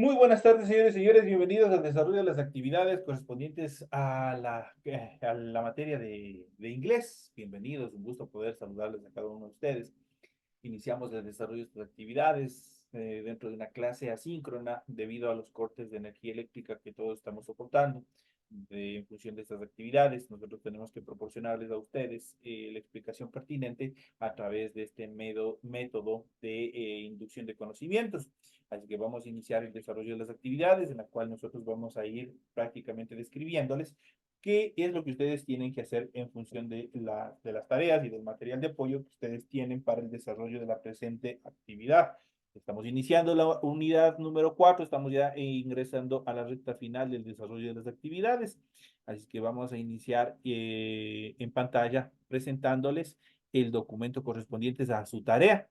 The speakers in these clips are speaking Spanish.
Muy buenas tardes, señores y señores. Bienvenidos al desarrollo de las actividades correspondientes a la materia de inglés. Bienvenidos, un gusto poder saludarles a cada uno de ustedes. Iniciamos el desarrollo de estas actividades dentro de una clase asíncrona debido a los cortes de energía eléctrica que todos estamos soportando. En función de estas actividades, nosotros tenemos que proporcionarles a ustedes la explicación pertinente a través de este método de inducción de conocimientos. Así que vamos a iniciar el desarrollo de las actividades, en la cual nosotros vamos a ir prácticamente describiéndoles qué es lo que ustedes tienen que hacer en función de las tareas y del material de apoyo que ustedes tienen para el desarrollo de la presente actividad. Estamos iniciando la unidad número 4, estamos ya ingresando a la recta final del desarrollo de las actividades. Así que vamos a iniciar en pantalla presentándoles el documento correspondiente a su tarea.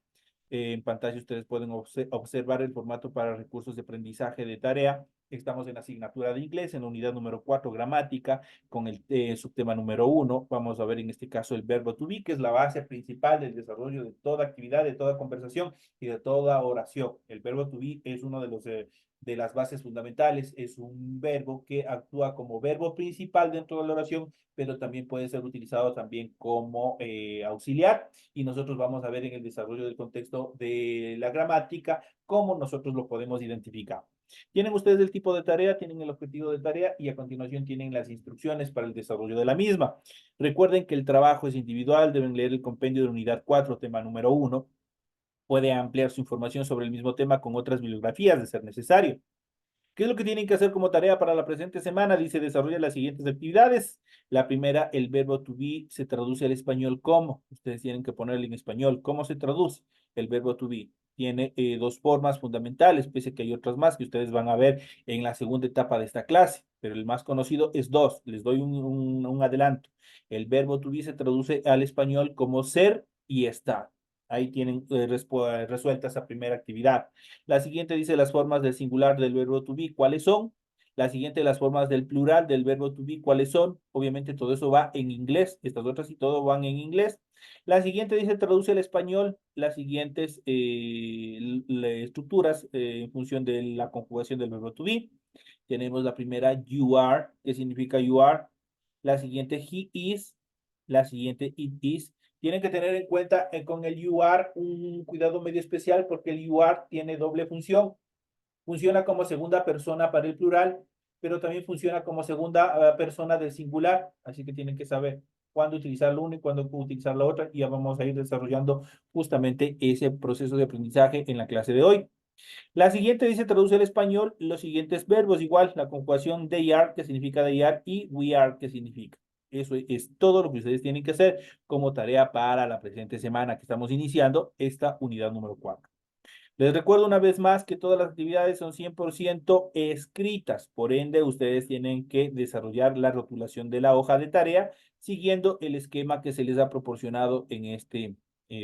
En pantalla ustedes pueden observar el formato para recursos de aprendizaje de tarea. Estamos en la asignatura de inglés, en la unidad número 4, gramática, con el subtema número 1. Vamos a ver en este caso el verbo to be, que es la base principal del desarrollo de toda actividad, de toda conversación y de toda oración. El verbo to be es uno de las bases fundamentales, es un verbo que actúa como verbo principal dentro de la oración, pero también puede ser utilizado también como auxiliar, y nosotros vamos a ver en el desarrollo del contexto de la gramática cómo nosotros lo podemos identificar. Tienen ustedes el tipo de tarea, tienen el objetivo de tarea y a continuación tienen las instrucciones para el desarrollo de la misma. Recuerden que el trabajo es individual, deben leer el compendio de la unidad 4, tema número 1. Puede ampliar su información sobre el mismo tema con otras bibliografías de ser necesario. ¿Qué es lo que tienen que hacer como tarea para la presente semana? Dice, desarrolla las siguientes actividades. La primera, el verbo to be se traduce al español como. Ustedes tienen que ponerle en español. ¿Cómo se traduce el verbo to be? Tiene dos formas fundamentales, pese a que hay otras más que ustedes van a ver en la segunda etapa de esta clase, pero el más conocido es dos. Les doy un adelanto. El verbo to be se traduce al español como ser y estar. Ahí tienen resuelta esa primera actividad. La siguiente dice las formas del singular del verbo to be, ¿cuáles son? La siguiente, las formas del plural del verbo to be, ¿cuáles son? Obviamente todo eso va en inglés, estas otras y todo van en inglés. La siguiente dice traduce al español, las siguientes estructuras en función de la conjugación del verbo to be. Tenemos la primera, you are, ¿qué significa you are? La siguiente, he is. La siguiente, it is. Tienen que tener en cuenta con el you are un cuidado medio especial porque el you are tiene doble función. Funciona como segunda persona para el plural, pero también funciona como segunda persona del singular. Así que tienen que saber cuándo utilizar lo uno y cuándo utilizar la otra. Y ya vamos a ir desarrollando justamente ese proceso de aprendizaje en la clase de hoy. La siguiente dice traduce al español los siguientes verbos, igual la conjugación they are, que significa they are, y we are, que significa. Eso es todo lo que ustedes tienen que hacer como tarea para la presente semana que estamos iniciando esta unidad número 4. Les recuerdo una vez más que todas las actividades son 100% escritas, por ende ustedes tienen que desarrollar la rotulación de la hoja de tarea siguiendo el esquema que se les ha proporcionado en este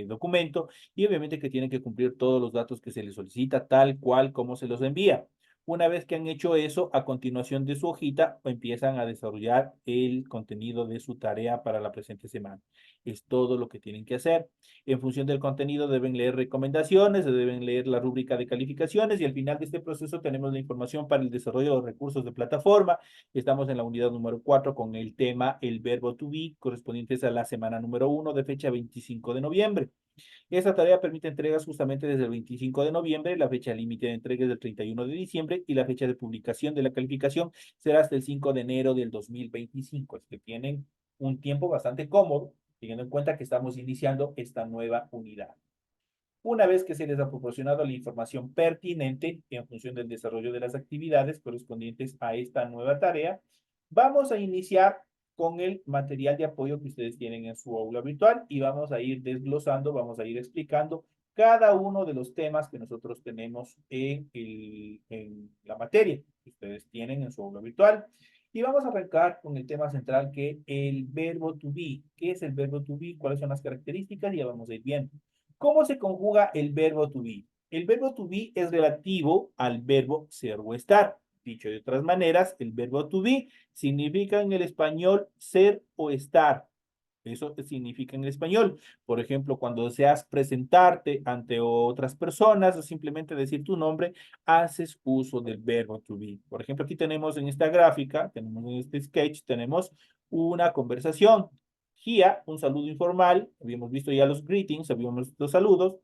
documento, y obviamente que tienen que cumplir todos los datos que se les solicita tal cual como se los envía. Una vez que han hecho eso, a continuación de su hojita empiezan a desarrollar el contenido de su tarea para la presente semana. Es todo lo que tienen que hacer. En función del contenido deben leer recomendaciones, deben leer la rúbrica de calificaciones y al final de este proceso tenemos la información para el desarrollo de los recursos de plataforma. Estamos en la unidad número 4 con el tema el verbo to be correspondientes a la semana número 1 de fecha 25 de noviembre. Esta tarea permite entregas justamente desde el 25 de noviembre, la fecha límite de entrega es del 31 de diciembre y la fecha de publicación de la calificación será hasta el 5 de enero del 2025. Es que tienen un tiempo bastante cómodo, teniendo en cuenta que estamos iniciando esta nueva unidad. Una vez que se les ha proporcionado la información pertinente en función del desarrollo de las actividades correspondientes a esta nueva tarea, vamos a iniciar con el material de apoyo que ustedes tienen en su aula virtual y vamos a ir desglosando, vamos a ir explicando cada uno de los temas que nosotros tenemos en la materia que ustedes tienen en su aula virtual. Y vamos a arrancar con el tema central que es el verbo to be. ¿Qué es el verbo to be? ¿Cuáles son las características? Ya vamos a ir viendo. ¿Cómo se conjuga el verbo to be? El verbo to be es relativo al verbo ser o estar. Dicho de otras maneras, el verbo to be significa en el español ser o estar. Eso significa en el español. Por ejemplo, cuando deseas presentarte ante otras personas o simplemente decir tu nombre, haces uso del verbo to be. Por ejemplo, aquí tenemos en esta gráfica, tenemos en este sketch, tenemos una conversación. Here, un saludo informal. Habíamos visto ya los greetings, habíamos visto los saludos.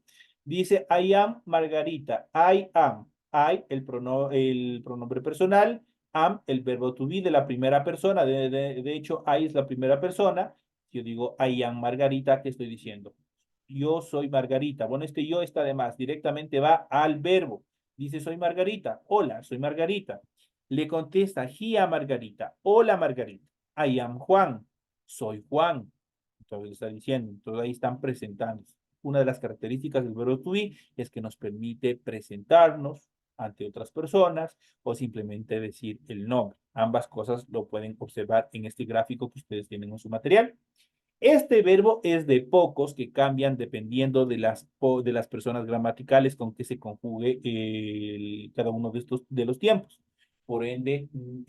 Dice, I am Margarita. I am. I, el pronombre personal. Am, el verbo to be de la primera persona. De hecho, I es la primera persona. Yo digo, I am Margarita, ¿qué estoy diciendo? Yo soy Margarita. Bueno, este yo está de más. Directamente va al verbo. Dice, soy Margarita. Hola, soy Margarita. Le contesta, a Margarita. Hola, Margarita. I am Juan. Soy Juan. Entonces está diciendo. Entonces ahí están presentando. Una de las características del verbo to be es que nos permite presentarnos ante otras personas o simplemente decir el nombre. Ambas cosas lo pueden observar en este gráfico que ustedes tienen en su material. Este verbo es de pocos que cambian dependiendo de las personas gramaticales con que se conjugue cada uno de estos de los tiempos. Por ende, no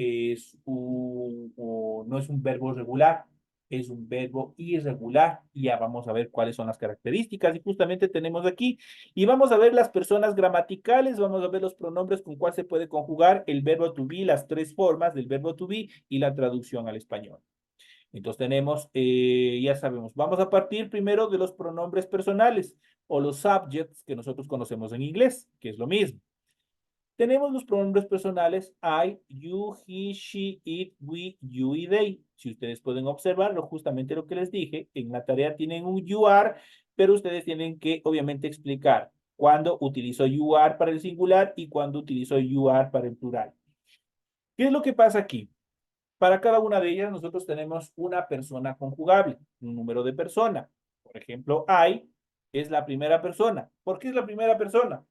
es un verbo regular, es un verbo irregular. Y ya vamos a ver cuáles son las características. Y justamente tenemos aquí, y vamos a ver las personas gramaticales, vamos a ver los pronombres con cuál se puede conjugar el verbo to be, las tres formas del verbo to be y la traducción al español. Entonces tenemos, ya sabemos, vamos a partir primero de los pronombres personales o los subjects que nosotros conocemos en inglés, que es lo mismo. Tenemos los pronombres personales I, you, he, she, it, we, you y they. Si ustedes pueden observarlo, justamente lo que les dije, en la tarea tienen un you are, pero ustedes tienen que obviamente explicar cuándo utilizo you are para el singular y cuándo utilizo you are para el plural. ¿Qué es lo que pasa aquí? Para cada una de ellas nosotros tenemos una persona conjugable, un número de persona. Por ejemplo, I es la primera persona. ¿Por qué es la primera persona?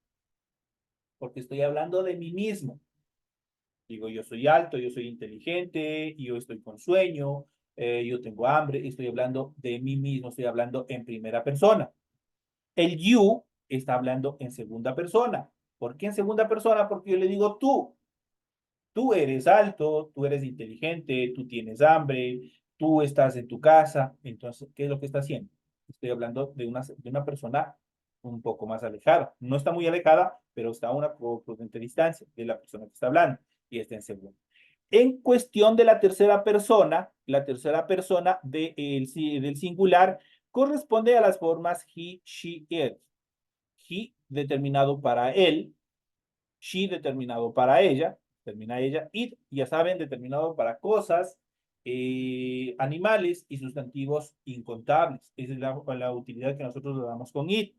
Porque estoy hablando de mí mismo. Digo, yo soy alto, yo soy inteligente, yo estoy con sueño, yo tengo hambre, estoy hablando de mí mismo, estoy hablando en primera persona. El you está hablando en segunda persona. ¿Por qué en segunda persona? Porque yo le digo tú. Tú eres alto, tú eres inteligente, tú tienes hambre, tú estás en tu casa. Entonces, ¿qué es lo que está haciendo? Estoy hablando de una persona un poco más alejada. No está muy alejada, pero está a una prudente distancia de la persona que está hablando y está en segundo. En cuestión de la tercera persona del singular corresponde a las formas he, she, it. He determinado para él, she determinado para ella, termina ella, it, ya saben, determinado para cosas, animales y sustantivos incontables. Esa es la utilidad que nosotros le damos con it.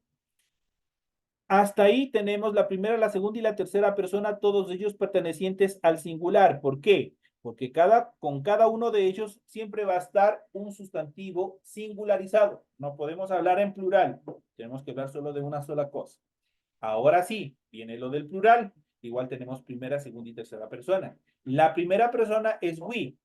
Hasta ahí tenemos la primera, la segunda y la tercera persona, todos ellos pertenecientes al singular. ¿Por qué? Porque con cada uno de ellos siempre va a estar un sustantivo singularizado. No podemos hablar en plural, tenemos que hablar solo de una sola cosa. Ahora sí, viene lo del plural. Igual tenemos primera, segunda y tercera persona. La primera persona es we,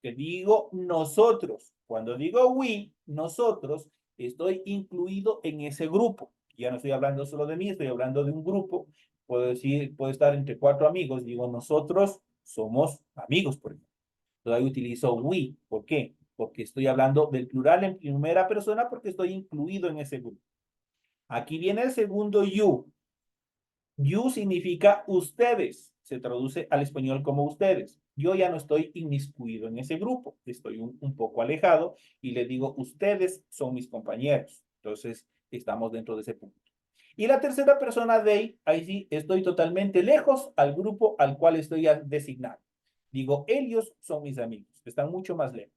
que digo nosotros. Cuando digo we, nosotros, estoy incluido en ese grupo. Ya no estoy hablando solo de mí, estoy hablando de un grupo. Puedo decir, puedo estar entre cuatro amigos. Digo, nosotros somos amigos, por ejemplo. Entonces ahí utilizo we. ¿Por qué? Porque estoy hablando del plural en primera persona porque estoy incluido en ese grupo. Aquí viene el segundo you. You significa ustedes, se traduce al español como ustedes. Yo ya no estoy inmiscuido en ese grupo, estoy un poco alejado y le digo, ustedes son mis compañeros. Entonces, estamos dentro de ese punto. Y la tercera persona, they, ahí sí, estoy totalmente lejos al grupo al cual estoy designado. Digo, ellos son mis amigos, están mucho más lejos.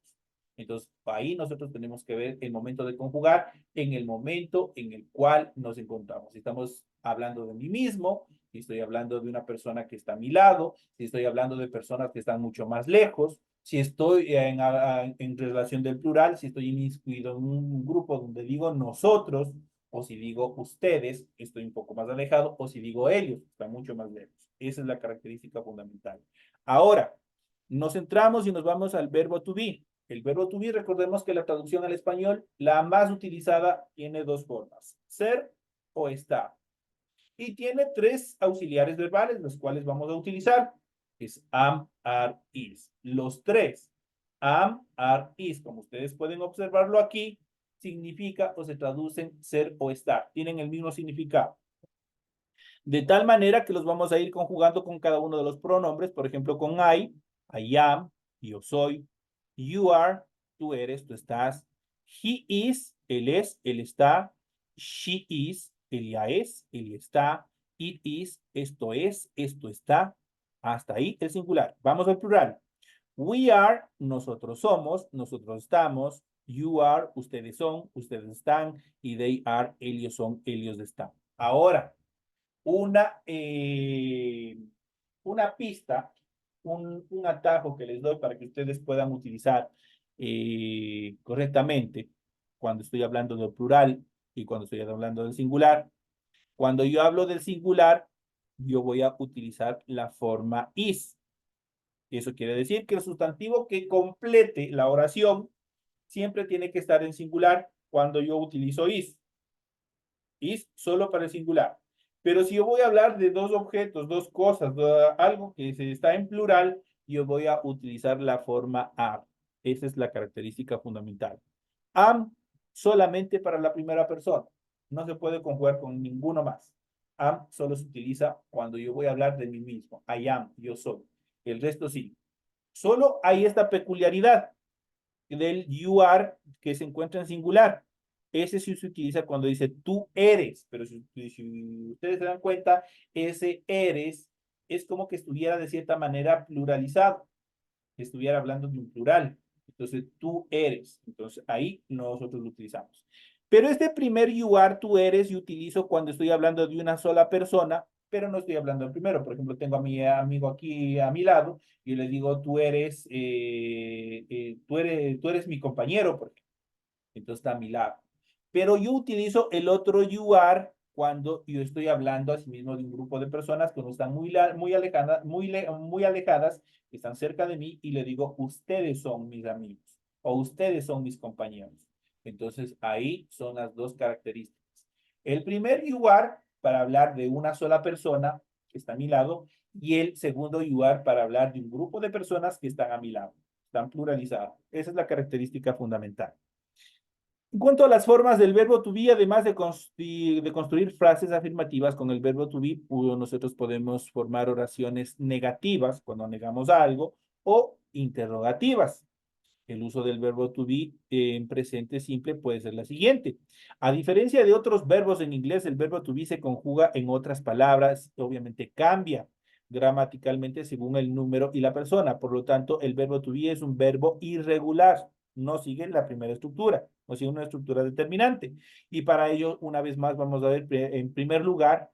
Entonces, ahí nosotros tenemos que ver el momento de conjugar en el momento en el cual nos encontramos. Si estamos hablando de mí mismo, si estoy hablando de una persona que está a mi lado, si estoy hablando de personas que están mucho más lejos, si estoy en relación del plural, si estoy inmiscuido en un grupo donde digo nosotros, o si digo ustedes, estoy un poco más alejado, o si digo ellos, está mucho más lejos. Esa es la característica fundamental. Ahora, nos centramos y nos vamos al verbo to be. El verbo to be, recordemos que la traducción al español, la más utilizada, tiene dos formas, ser o estar. Y tiene tres auxiliares verbales, los cuales vamos a utilizar. Es am, are, is. Los tres. Am, are, is. Como ustedes pueden observarlo aquí, significa o se traducen ser o estar. Tienen el mismo significado. De tal manera que los vamos a ir conjugando con cada uno de los pronombres. Por ejemplo, con I am, yo soy. You are, tú eres, tú estás. He is, él es, él está. She is, ella es, ella está. It is, esto es, esto está. Hasta ahí el singular. Vamos al plural. We are, nosotros somos, nosotros estamos. You are, ustedes son, ustedes están. Y they are, ellos son, ellos están. Ahora, una, eh, una pista, un atajo que les doy para que ustedes puedan utilizar correctamente cuando estoy hablando del plural y cuando estoy hablando del singular. Cuando yo hablo del singular, yo voy a utilizar la forma is. Eso quiere decir que el sustantivo que complete la oración siempre tiene que estar en singular cuando yo utilizo is. Is solo para el singular. Pero si yo voy a hablar de dos objetos, dos cosas, algo que se está en plural, yo voy a utilizar la forma are. Esa es la característica fundamental. Am solamente para la primera persona. No se puede conjugar con ninguno más. Am solo se utiliza cuando yo voy a hablar de mí mismo. I am, yo soy. El resto sí. Solo hay esta peculiaridad del you are que se encuentra en singular. Ese sí se utiliza cuando dice tú eres, pero si ustedes se dan cuenta, ese eres es como que estuviera de cierta manera pluralizado, que estuviera hablando de un plural. Entonces, tú eres. Entonces, ahí nosotros lo utilizamos. Pero este primer you are, tú eres, yo utilizo cuando estoy hablando de una sola persona, pero no estoy hablando en primero. Por ejemplo, tengo a mi amigo aquí a mi lado y le digo, tú eres mi compañero, porque entonces está a mi lado. Pero yo utilizo el otro you are cuando yo estoy hablando asimismo de un grupo de personas que no están muy alejadas, muy alejadas, que están cerca de mí y le digo, ustedes son mis amigos o ustedes son mis compañeros. Entonces ahí son las dos características. El primer you are para hablar de una sola persona que está a mi lado y el segundo you are para hablar de un grupo de personas que están a mi lado. Están pluralizados. Esa es la característica fundamental. En cuanto a las formas del verbo to be, además de construir frases afirmativas con el verbo to be, nosotros podemos formar oraciones negativas cuando negamos algo o interrogativas. El uso del verbo to be en presente simple puede ser la siguiente. A diferencia de otros verbos en inglés, el verbo to be se conjuga en otras palabras, obviamente cambia gramaticalmente según el número y la persona. Por lo tanto, el verbo to be es un verbo irregular, no sigue la primera estructura, no sigue una estructura determinante. Y para ello, una vez más, vamos a ver en primer lugar,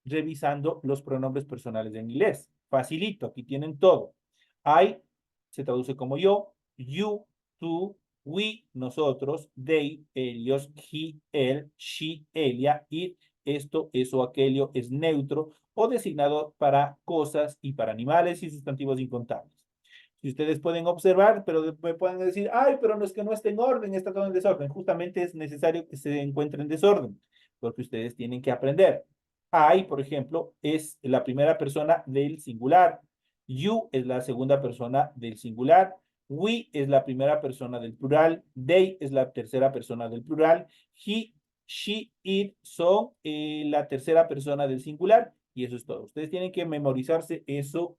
revisando los pronombres personales en inglés. Facilito, aquí tienen todo. I se traduce como yo, you, tú, we, nosotros, they, ellos, he, él, she, ella, it, esto, eso, aquello, es neutro o designado para cosas y para animales y sustantivos incontables. Si ustedes pueden observar, pero me pueden decir, ay, pero no es que no esté en orden, está todo en desorden. Justamente es necesario que se encuentre en desorden, porque ustedes tienen que aprender. I, por ejemplo, es la primera persona del singular. You es la segunda persona del singular. We es la primera persona del plural. They es la tercera persona del plural. He, she, it son la tercera persona del singular. Y eso es todo. Ustedes tienen que memorizarse eso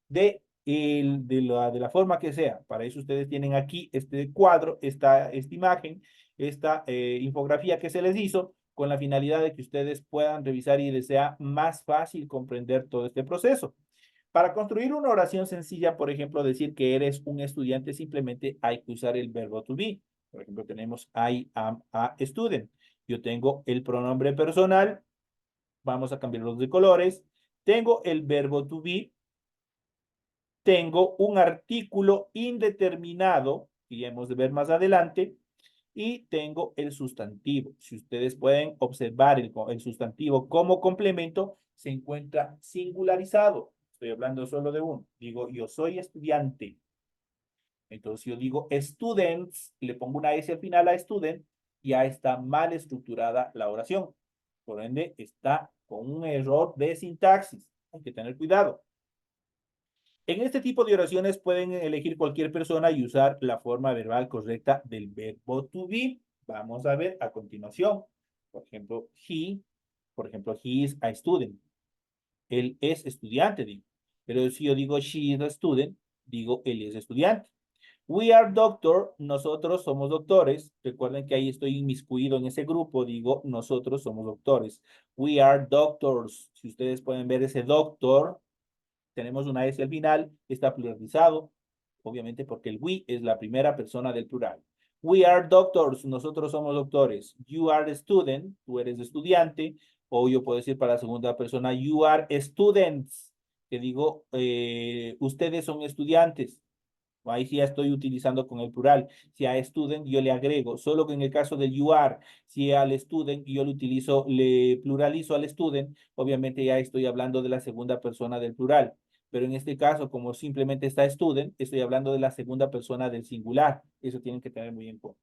de la forma que sea. Para eso ustedes tienen aquí este cuadro, esta imagen, esta infografía que se les hizo con la finalidad de que ustedes puedan revisar y les sea más fácil comprender todo este proceso. Para construir una oración sencilla, por ejemplo, decir que eres un estudiante, simplemente hay que usar el verbo to be. Por ejemplo, tenemos I am a student. Yo tengo el pronombre personal. Vamos a cambiarlos de colores. Tengo el verbo to be. Tengo un artículo indeterminado, que hemos de ver más adelante, y tengo el sustantivo. Si ustedes pueden observar el sustantivo como complemento, se encuentra singularizado. Estoy hablando solo de uno. Digo, yo soy estudiante. Entonces yo digo students, le pongo una S al final a student, ya está mal estructurada la oración. Por ende, está con un error de sintaxis. Hay que tener cuidado. En este tipo de oraciones pueden elegir cualquier persona y usar la forma verbal correcta del verbo to be. Vamos a ver a continuación. Por ejemplo, he is a student. Él es estudiante, digo. Pero si yo digo she is a student, digo él es estudiante. We are doctor, nosotros somos doctores. Recuerden que ahí estoy inmiscuido en ese grupo, digo nosotros somos doctores. We are doctors. Si ustedes pueden ver ese doctor, tenemos una S al final, está pluralizado, obviamente porque el we es la primera persona del plural. We are doctors, nosotros somos doctores. You are a student, tú eres estudiante, o yo puedo decir para la segunda persona, you are students, que digo, ustedes son estudiantes. Ahí sí ya estoy utilizando con el plural. Si a student yo le agrego, solo que en el caso del you are, si al student yo lo utilizo, le pluralizo al student, obviamente ya estoy hablando de la segunda persona del plural. Pero en este caso, como simplemente está student, estoy hablando de la segunda persona del singular. Eso tienen que tener muy en cuenta.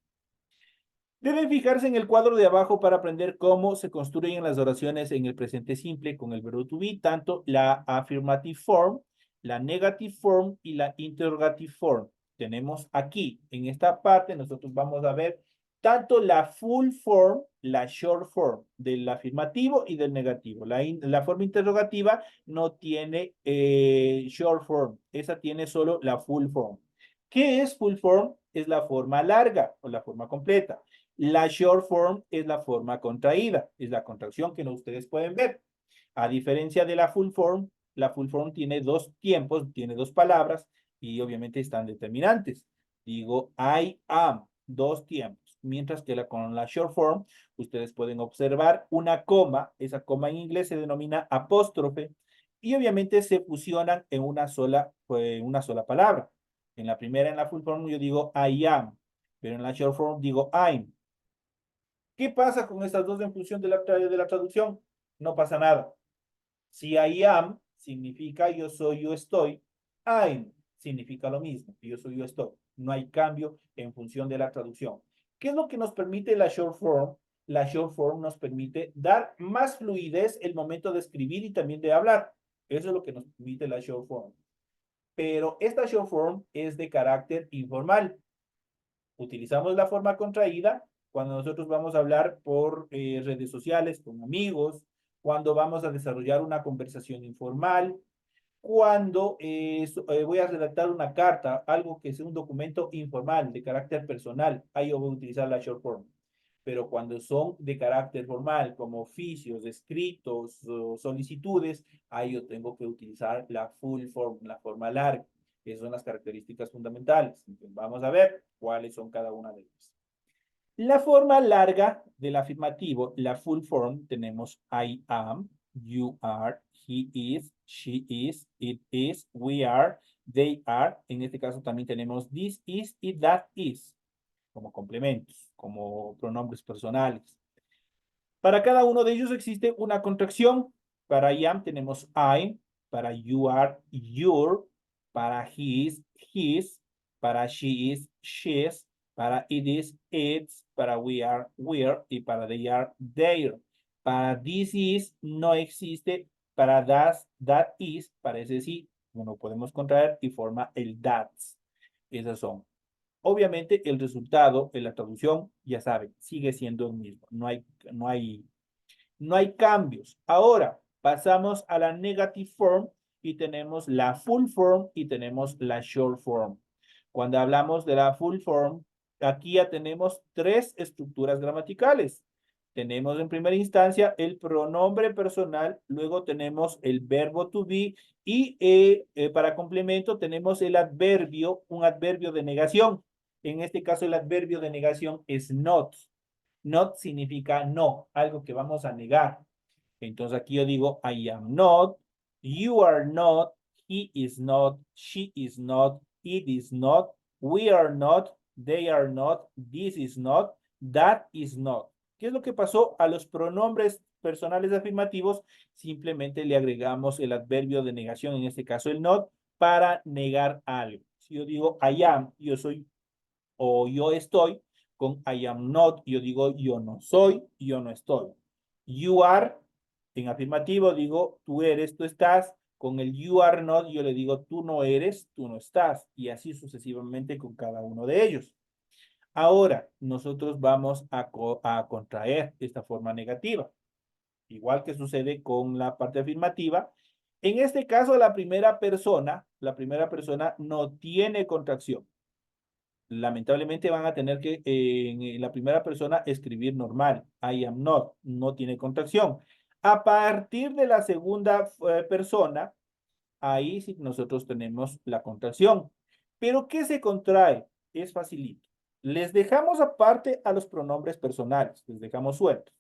Deben fijarse en el cuadro de abajo para aprender cómo se construyen las oraciones en el presente simple con el verbo to be, tanto la affirmative form, la negative form y la interrogative form. Tenemos aquí, en esta parte, nosotros vamos a ver tanto la full form, la short form del afirmativo y del negativo. La forma interrogativa no tiene short form, esa tiene solo la full form. ¿Qué es full form? Es la forma larga o la forma completa. La short form es la forma contraída, es la contracción que no ustedes pueden ver. A diferencia de la full form tiene dos tiempos, tiene dos palabras y obviamente están determinantes. Digo, I am, dos tiempos. Mientras que con la short form, ustedes pueden observar una coma, esa coma en inglés se denomina apóstrofe y obviamente se fusionan en una sola palabra. En la primera, en la full form, yo digo I am, pero en la short form digo I'm. ¿Qué pasa con estas dos en función de la traducción? No pasa nada. Si I am significa yo soy, yo estoy, I'm significa lo mismo, yo soy, yo estoy. No hay cambio en función de la traducción. ¿Qué es lo que nos permite la short form? La short form nos permite dar más fluidez el momento de escribir y también de hablar. Eso es lo que nos permite la short form. Pero esta short form es de carácter informal. Utilizamos la forma contraída cuando nosotros vamos a hablar por redes sociales con amigos, cuando vamos a desarrollar una conversación informal, cuando voy a redactar una carta, algo que sea un documento informal de carácter personal, ahí yo voy a utilizar la short form. Pero cuando son de carácter formal, como oficios, escritos o solicitudes, ahí yo tengo que utilizar la full form, la forma larga. Esas son las características fundamentales. Entonces, vamos a ver cuáles son cada una de ellas. La forma larga del afirmativo, la full form, tenemos I am, you are, he is, she is, it is, we are, they are. En este caso también tenemos this is y that is como complementos, como pronombres personales. Para cada uno de ellos existe una contracción. Para I am tenemos I, para you are, your, para he is, his, para she is, she's, para it is, its, para we are, we're y para they are, their. Para this is no existe, para that is, para ese sí, no podemos contraer y forma el that's. Esas son. Obviamente el resultado en la traducción, ya saben, sigue siendo el mismo. No hay cambios. Ahora pasamos a la negative form y tenemos la full form y tenemos la short form. Cuando hablamos de la full form, aquí ya tenemos tres estructuras gramaticales. Tenemos en primera instancia el pronombre personal, luego tenemos el verbo to be y para complemento tenemos el adverbio, un adverbio de negación. En este caso el adverbio de negación es not. Not significa no, algo que vamos a negar. Entonces aquí yo digo, I am not, you are not, he is not, she is not, it is not, we are not, they are not, this is not, that is not. ¿Qué es lo que pasó a los pronombres personales afirmativos? Simplemente le agregamos el adverbio de negación, en este caso el not, para negar algo. Si yo digo I am, yo soy o yo estoy, con I am not, yo digo yo no soy, yo no estoy. You are, en afirmativo digo tú eres, tú estás. Con el you are not, yo le digo tú no eres, tú no estás, y así sucesivamente con cada uno de ellos. Ahora, nosotros vamos a contraer esta forma negativa, igual que sucede con la parte afirmativa. En este caso, la primera persona no tiene contracción. Lamentablemente van a tener que en la primera persona escribir normal. I am not, no tiene contracción. A partir de la segunda persona, ahí sí nosotros tenemos la contracción. Pero ¿qué se contrae? Es facilito. Les dejamos aparte a los pronombres personales, les dejamos sueltos.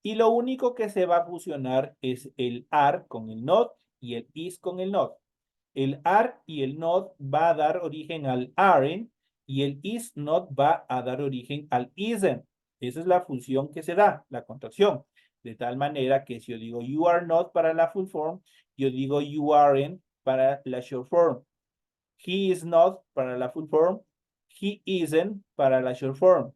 Y lo único que se va a fusionar es el are con el not y el is con el not. El are y el not va a dar origen al aren't y el is not va a dar origen al isn't. Esa es la función que se da, la contracción. De tal manera que si yo digo you are not para la full form, yo digo you aren't para la short form. He is not para la full form. He isn't para la short form.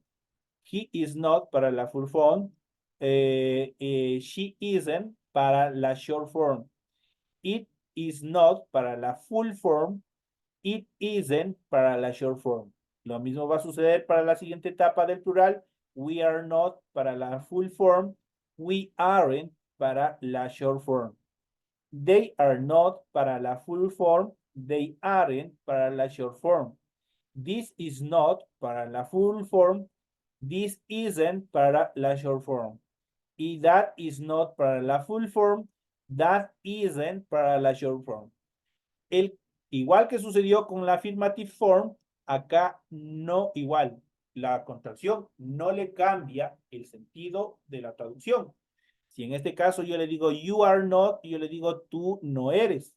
He is not para la full form. She isn't para la short form. It is not para la full form. It isn't para la short form. Lo mismo va a suceder para la siguiente etapa del plural. We are not para la full form. We aren't para la short form. They are not para la full form. They aren't para la short form. This is not para la full form. This isn't para la short form. Y that is not para la full form. That isn't para la short form. Igual que sucedió con la affirmative form, acá no igual. La contracción no le cambia el sentido de la traducción. Si en este caso yo le digo you are not, yo le digo tú no eres.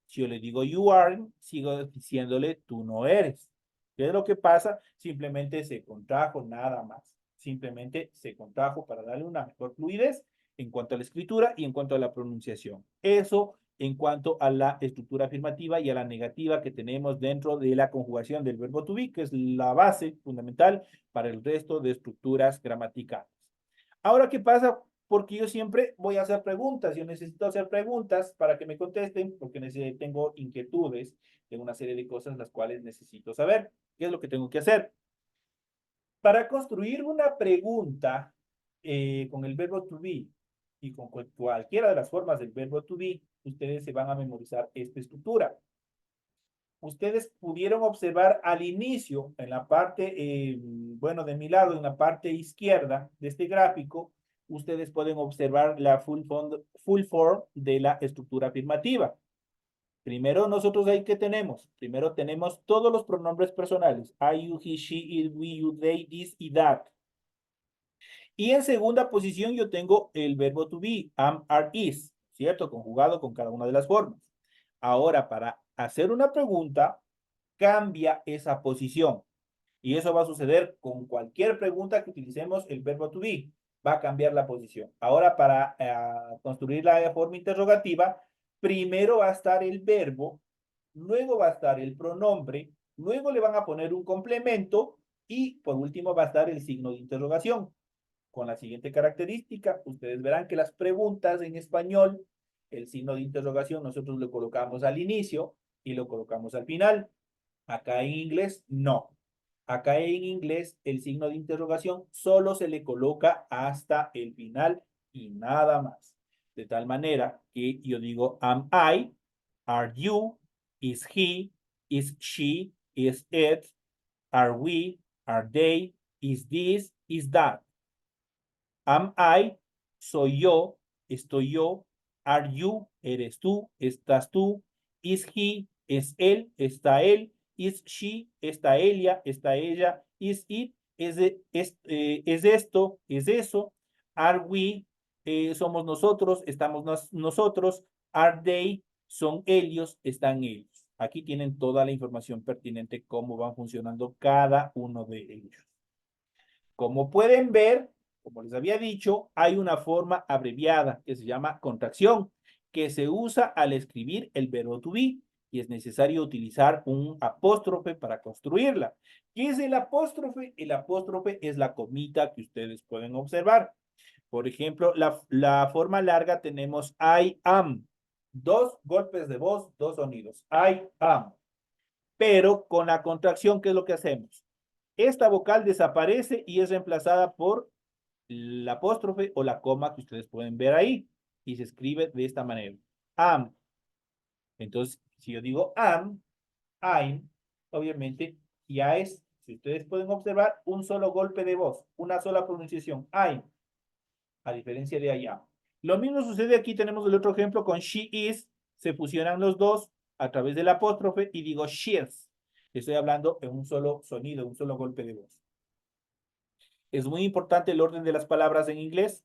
Si yo le digo you aren't, sigo diciéndole tú no eres. ¿Qué es lo que pasa? Simplemente se contrajo nada más. Simplemente se contrajo para darle una mejor fluidez en cuanto a la escritura y en cuanto a la pronunciación. Eso en cuanto a la estructura afirmativa y a la negativa que tenemos dentro de la conjugación del verbo to be, que es la base fundamental para el resto de estructuras gramaticales. Ahora, ¿qué pasa? Porque yo siempre voy a hacer preguntas. Yo necesito hacer preguntas para que me contesten, porque tengo inquietudes de una serie de cosas las cuales necesito saber. ¿Qué es lo que tengo que hacer? Para construir una pregunta con el verbo to be y con cualquiera de las formas del verbo to be, ustedes se van a memorizar esta estructura. Ustedes pudieron observar al inicio, en la parte, bueno, de mi lado, en la parte izquierda de este gráfico, ustedes pueden observar la full form de la estructura afirmativa. Primero, nosotros ahí, ¿qué tenemos? Primero tenemos todos los pronombres personales. I, you, he, she, it, we, you, they, this y that. Y en segunda posición yo tengo el verbo to be, am, are, is, ¿cierto? Conjugado con cada una de las formas. Ahora, para hacer una pregunta, cambia esa posición. Y eso va a suceder con cualquier pregunta que utilicemos el verbo to be. Va a cambiar la posición. Ahora, para construir la forma interrogativa, primero va a estar el verbo, luego va a estar el pronombre, luego le van a poner un complemento y por último va a estar el signo de interrogación. Con la siguiente característica, ustedes verán que las preguntas en español, el signo de interrogación, nosotros lo colocamos al inicio y lo colocamos al final. Acá en inglés, no. Acá en inglés, el signo de interrogación solo se le coloca hasta el final y nada más. De tal manera que yo digo, am I, are you, is he, is she, is it, are we, are they, is this, is that. Am I, soy yo, estoy yo. Are you, eres tú, estás tú. Is he, es él, está él. Is she, está ella, está ella. Is it, es esto, es eso. Are we, somos nosotros, estamos nosotros. Are they, son ellos, están ellos. Aquí tienen toda la información pertinente, cómo van funcionando cada uno de ellos. Como pueden ver, como les había dicho, hay una forma abreviada que se llama contracción, que se usa al escribir el verbo to be y es necesario utilizar un apóstrofe para construirla. ¿Qué es el apóstrofe? El apóstrofe es la comita que ustedes pueden observar. Por ejemplo, la forma larga tenemos I am. Dos golpes de voz, dos sonidos. I am. Pero con la contracción, ¿qué es lo que hacemos? Esta vocal desaparece y es reemplazada por la apóstrofe o la coma que ustedes pueden ver ahí. Y se escribe de esta manera. Am. Entonces, si yo digo am, I'm, obviamente ya es, si ustedes pueden observar, un solo golpe de voz, una sola pronunciación. I'm, a diferencia de allá. Lo mismo sucede aquí, tenemos el otro ejemplo con she is, se fusionan los dos a través del apóstrofe y digo she's. Estoy hablando en un solo sonido, un solo golpe de voz. Es muy importante el orden de las palabras en inglés.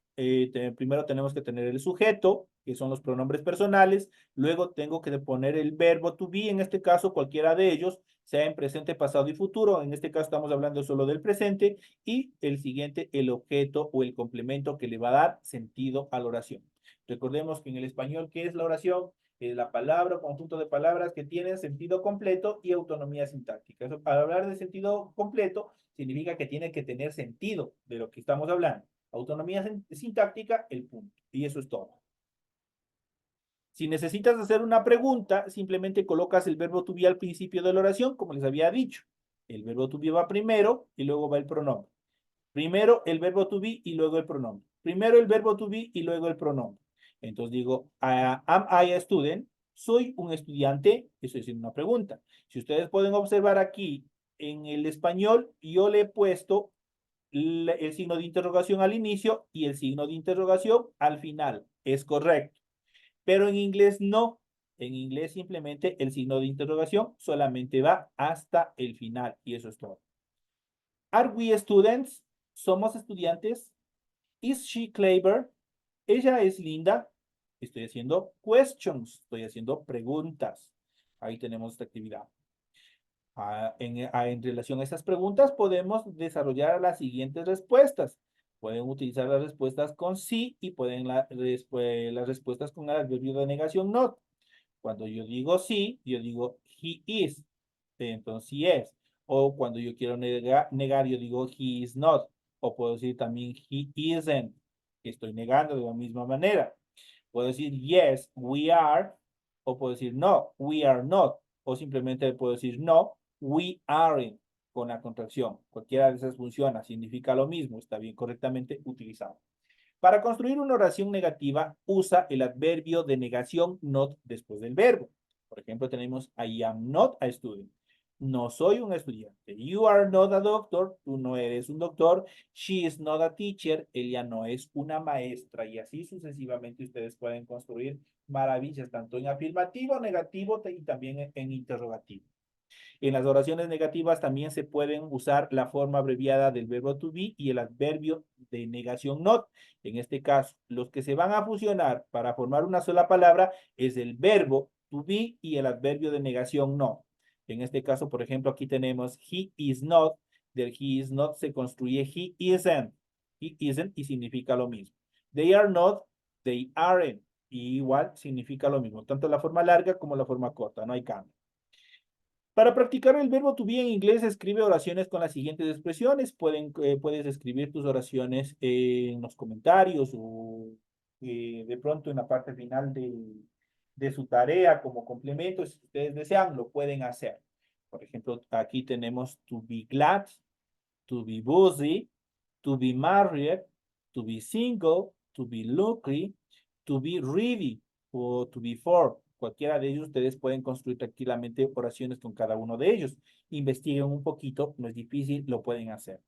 Primero tenemos que tener el sujeto, que son los pronombres personales. Luego tengo que poner el verbo to be, en este caso cualquiera de ellos, sea en presente, pasado y futuro. En este caso estamos hablando solo del presente. Y el siguiente, el objeto o el complemento que le va a dar sentido a la oración. Recordemos que en el español, ¿qué es la oración? Es la palabra o conjunto de palabras que tienen sentido completo y autonomía sintáctica. Eso, al hablar de sentido completo, significa que tiene que tener sentido de lo que estamos hablando. Autonomía sintáctica, el punto. Y eso es todo. Si necesitas hacer una pregunta, simplemente colocas el verbo to be al principio de la oración, como les había dicho. El verbo to be va primero y luego va el pronombre. Primero el verbo to be y luego el pronombre. Primero el verbo to be y luego el pronombre. Entonces digo, am I a student? Soy un estudiante. Eso es una pregunta. Si ustedes pueden observar aquí en el español, yo le he puesto el signo de interrogación al inicio y el signo de interrogación al final. Es correcto. Pero en inglés no. En inglés simplemente el signo de interrogación solamente va hasta el final y eso es todo. Are we students? ¿Somos estudiantes? Is she clever? Ella es linda. Estoy haciendo questions, estoy haciendo preguntas. Ahí tenemos esta actividad. En relación a estas preguntas, podemos desarrollar las siguientes respuestas. Pueden utilizar las respuestas con sí y pueden las respuestas con el adverbio de negación not. Cuando yo digo sí, yo digo he is. Entonces sí es. O cuando yo quiero negar, yo digo he is not. O puedo decir también he isn't. Estoy negando de la misma manera. Puedo decir yes, we are. O puedo decir no, we are not. O simplemente puedo decir no, we aren't con la contracción. Cualquiera de esas funciona, significa lo mismo, está bien correctamente utilizado. Para construir una oración negativa, usa el adverbio de negación not después del verbo. Por ejemplo, tenemos I am not a student. No soy un estudiante. You are not a doctor. Tú no eres un doctor. She is not a teacher. Ella no es una maestra. Y así sucesivamente ustedes pueden construir maravillas, tanto en afirmativo, negativo y también en interrogativo. En las oraciones negativas también se pueden usar la forma abreviada del verbo to be y el adverbio de negación not. En este caso, los que se van a fusionar para formar una sola palabra es el verbo to be y el adverbio de negación not. En este caso, por ejemplo, aquí tenemos he is not. Del he is not se construye he isn't. He isn't y significa lo mismo. They are not, they aren't. Y igual significa lo mismo, tanto la forma larga como la forma corta, no hay cambio. Para practicar el verbo to be en inglés, escribe oraciones con las siguientes expresiones. Puedes escribir tus oraciones en los comentarios o de pronto en la parte final de su tarea como complemento. Si ustedes desean, lo pueden hacer. Por ejemplo, aquí tenemos to be glad, to be busy, to be married, to be single, to be lucky, to be ready o to be for. Cualquiera de ellos ustedes pueden construir tranquilamente oraciones con cada uno de ellos. Investiguen un poquito, no es difícil, lo pueden hacer.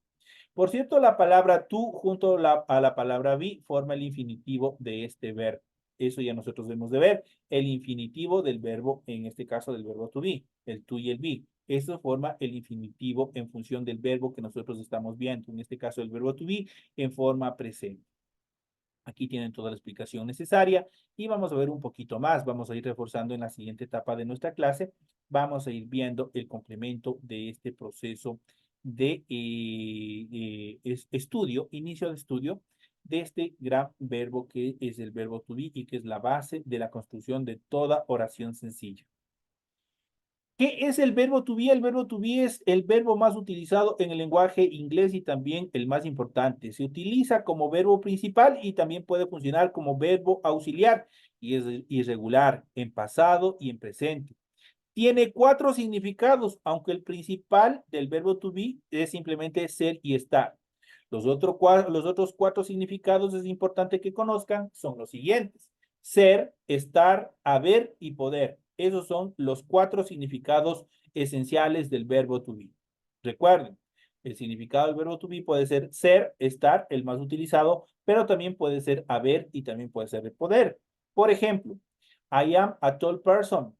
Por cierto, la palabra tú junto a la palabra be forma el infinitivo de este verbo. Eso ya nosotros debemos de ver. El infinitivo del verbo, en este caso del verbo to be, el tú y el be. Eso forma el infinitivo en función del verbo que nosotros estamos viendo. En este caso, el verbo to be en forma presente. Aquí tienen toda la explicación necesaria y vamos a ver un poquito más. Vamos a ir reforzando en la siguiente etapa de nuestra clase. Vamos a ir viendo el complemento de este proceso de estudio, inicio de estudio de este gran verbo que es el verbo to be y que es la base de la construcción de toda oración sencilla. ¿Qué es el verbo to be? El verbo to be es el verbo más utilizado en el lenguaje inglés y también el más importante. Se utiliza como verbo principal y también puede funcionar como verbo auxiliar y es irregular en pasado y en presente. Tiene cuatro significados, aunque el principal del verbo to be es simplemente ser y estar. Los otros cuatro significados es importante que conozcan, son los siguientes. Ser, estar, haber y poder. Esos son los cuatro significados esenciales del verbo to be. Recuerden, el significado del verbo to be puede ser, estar, el más utilizado, pero también puede ser haber y también puede ser el poder. Por ejemplo, I am a tall person.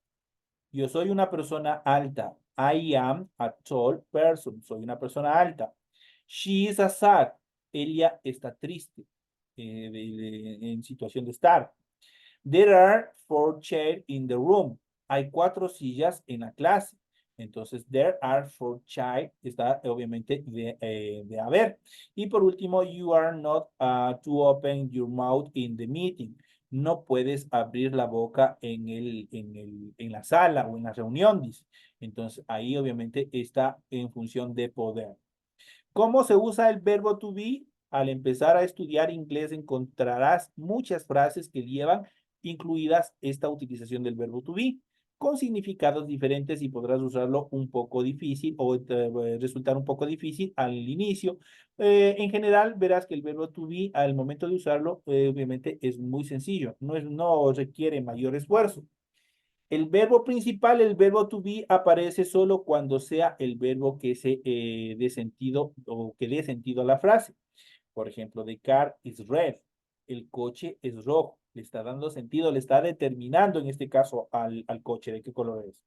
Yo soy una persona alta. I am a tall person. Soy una persona alta. She is a sad. Ella está triste, en situación de estar. There are four chairs in the room. Hay cuatro sillas en la clase. Entonces, there are four chairs. Está obviamente de haber. Y por último, you are not to open your mouth in the meeting. No puedes abrir la boca en la sala o en la reunión, dice. Entonces, ahí obviamente está en función de poder. ¿Cómo se usa el verbo to be? Al empezar a estudiar inglés encontrarás muchas frases que llevan incluidas esta utilización del verbo to be con significados diferentes y podrás usarlo un poco difícil o resultar un poco difícil al inicio. En general, verás que el verbo to be al momento de usarlo, obviamente es muy sencillo, no requiere mayor esfuerzo. El verbo principal, el verbo to be, aparece solo cuando sea el verbo que se dé sentido o que dé sentido a la frase. Por ejemplo, the car is red. El coche es rojo. Le está dando sentido, le está determinando en este caso al coche de qué color es.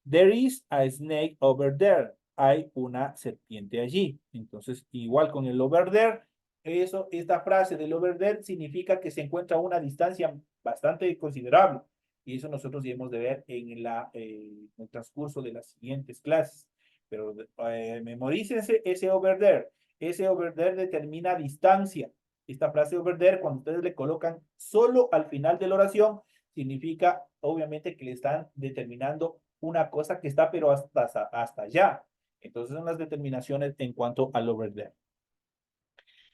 There is a snake over there. Hay una serpiente allí. Entonces, igual con el over there, esta frase del over there significa que se encuentra a una distancia bastante considerable. Y eso nosotros debemos de ver en el transcurso de las siguientes clases. Pero memorícense ese over there. Ese over there determina distancia. Esta frase over there, cuando ustedes le colocan solo al final de la oración, significa obviamente que le están determinando una cosa que está pero hasta allá. Entonces son las determinaciones en cuanto al over there.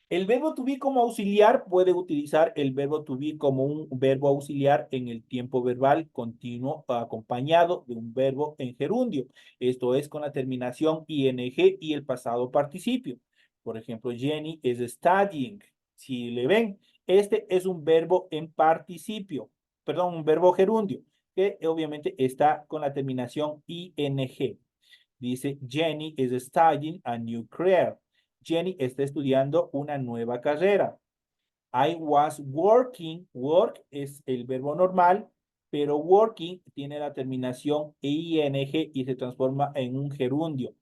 El verbo to be como auxiliar puede utilizar el verbo to be como un verbo auxiliar en el tiempo verbal continuo acompañado de un verbo en gerundio. Esto es con la terminación ing y el pasado participio. Por ejemplo, Jenny is studying. Si le ven, este es un verbo en participio, perdón, un verbo gerundio, que obviamente está con la terminación ing. Dice, Jenny is studying a new career. Jenny está estudiando una nueva carrera. I was working. Work es el verbo normal, pero working tiene la terminación ing y se transforma en un gerundio.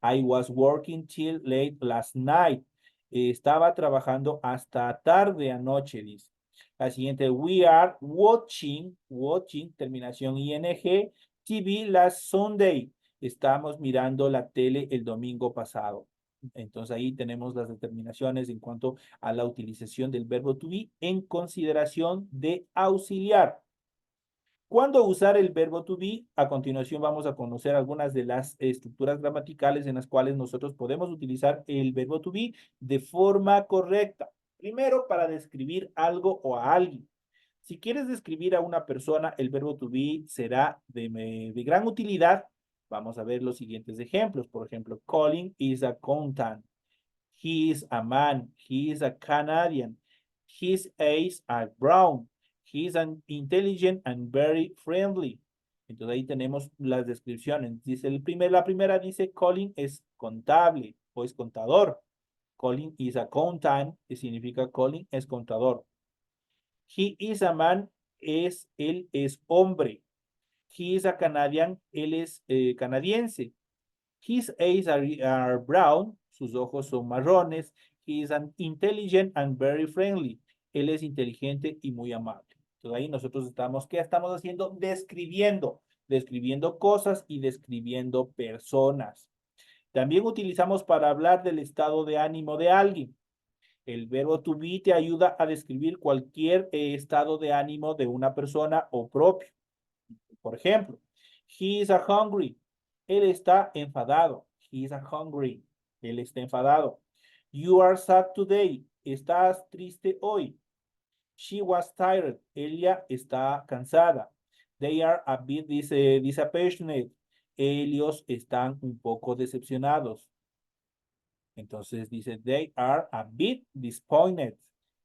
I was working till late last night. Estaba trabajando hasta tarde anoche, dice. La siguiente, we are watching, terminación ing, TV last Sunday. Estamos mirando la tele el domingo pasado. Entonces ahí tenemos las determinaciones en cuanto a la utilización del verbo to be en consideración de auxiliar. ¿Cuándo usar el verbo to be? A continuación vamos a conocer algunas de las estructuras gramaticales en las cuales nosotros podemos utilizar el verbo to be de forma correcta. Primero, para describir algo o a alguien. Si quieres describir a una persona, el verbo to be será de gran utilidad. Vamos a ver los siguientes ejemplos. Por ejemplo, Colin is a accountant. He is a man. He is a Canadian. His eyes are brown. He is an intelligent and very friendly. Entonces ahí tenemos las descripciones. Dice la primera dice Colin es contable o es contador. Colin is a accountant, que significa Colin es contador. He is a man, él es hombre. He is a Canadian, él es canadiense. His eyes are brown, sus ojos son marrones. He is an intelligent and very friendly. Él es inteligente y muy amable. Entonces ahí nosotros estamos, ¿qué estamos haciendo? Describiendo cosas y describiendo personas. También utilizamos para hablar del estado de ánimo de alguien. El verbo to be te ayuda a describir cualquier estado de ánimo de una persona o propio. Por ejemplo, He is a hungry. Él está enfadado. He is a hungry. Él está enfadado. You are sad today. Estás triste hoy. She was tired. Ella está cansada. They are a bit disappointed. Ellos están un poco decepcionados. Entonces dice, they are a bit disappointed.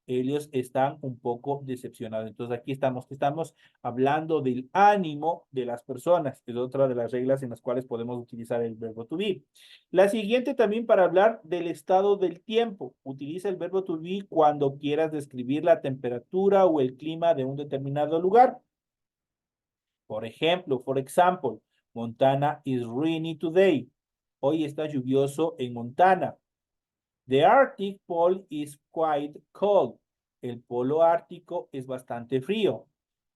Ellos están un poco decepcionados. Entonces aquí estamos hablando del ánimo de las personas. Es otra de las reglas en las cuales podemos utilizar el verbo to be. La siguiente también para hablar del estado del tiempo. Utiliza el verbo to be cuando quieras describir la temperatura o el clima de un determinado lugar. Por ejemplo, for example, Montana is rainy today. Hoy está lluvioso en Montana. The Arctic Pole is quite cold. El polo ártico es bastante frío.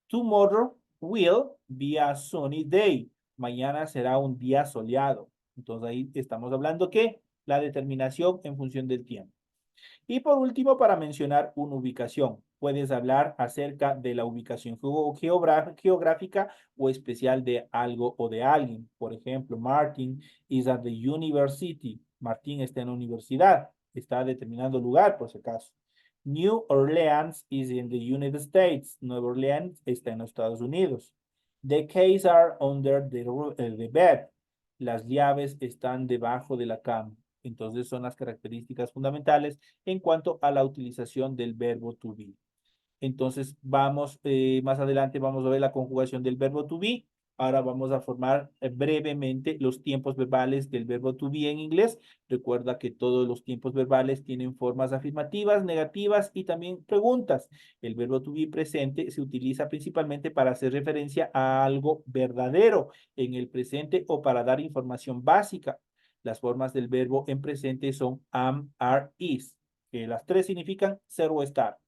Tomorrow will be a sunny day. Mañana será un día soleado. Entonces ahí estamos hablando que la determinación en función del tiempo. Y por último, para mencionar una ubicación, puedes hablar acerca de la ubicación geográfica o especial de algo o de alguien. Por ejemplo, Martin is at the university. Martín está en la universidad. Está determinando lugar, por si acaso. New Orleans is in the United States. Nueva Orleans está en los Estados Unidos. The keys are under the bed. Las llaves están debajo de la cama. Entonces son las características fundamentales en cuanto a la utilización del verbo to be. Entonces vamos, más adelante vamos a ver la conjugación del verbo to be. Ahora vamos a formar brevemente los tiempos verbales del verbo to be en inglés. Recuerda que todos los tiempos verbales tienen formas afirmativas, negativas y también preguntas. El verbo to be presente se utiliza principalmente para hacer referencia a algo verdadero en el presente o para dar información básica. Las formas del verbo en presente son am, are, is, que las tres significan ser o estar.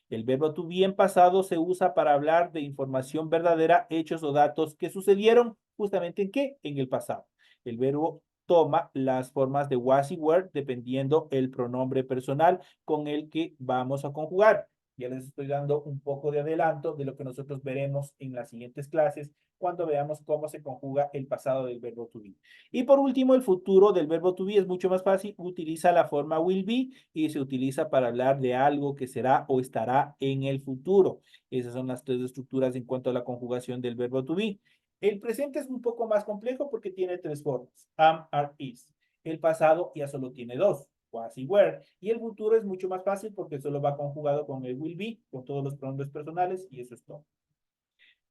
El verbo to be en pasado se usa para hablar de información verdadera, hechos o datos que sucedieron justamente en qué? En el pasado. El verbo toma las formas de was y were dependiendo el pronombre personal con el que vamos a conjugar. Ya les estoy dando un poco de adelanto de lo que nosotros veremos en las siguientes clases cuando veamos cómo se conjuga el pasado del verbo to be. Y por último, el futuro del verbo to be es mucho más fácil. Utiliza la forma will be y se utiliza para hablar de algo que será o estará en el futuro. Esas son las tres estructuras en cuanto a la conjugación del verbo to be. El presente es un poco más complejo porque tiene tres formas. Am, are, is. El pasado ya solo tiene dos. Was y were. Y el futuro es mucho más fácil porque solo va conjugado con el will be, con todos los pronombres personales y eso es todo.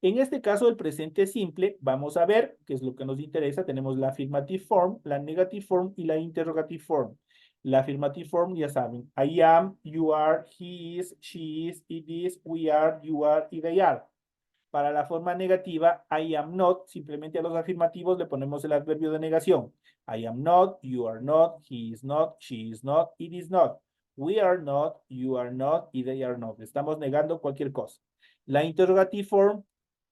En este caso, el presente simple, vamos a ver qué es lo que nos interesa. Tenemos la affirmative form, la negative form y la interrogative form. La affirmative form, ya saben, I am, you are, he is, she is, it is, we are, you are y they are. Para la forma negativa, I am not, simplemente a los afirmativos le ponemos el adverbio de negación. I am not, you are not, he is not, she is not, it is not. We are not, you are not y they are not. Estamos negando cualquier cosa. La interrogative form,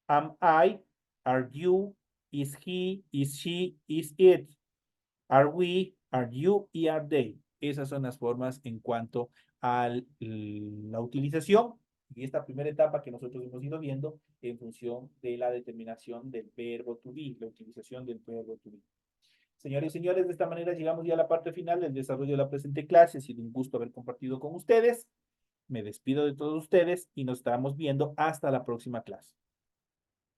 am I, are you, is he, is she, is it, are we, are you y are they. Esas son las formas en cuanto a la utilización y esta primera etapa que nosotros hemos ido viendo en función de la determinación del verbo to be, la utilización del verbo to be. Señores y señores, de esta manera llegamos ya a la parte final del desarrollo de la presente clase. Ha sido un gusto haber compartido con ustedes. Me despido de todos ustedes y nos estaremos viendo hasta la próxima clase.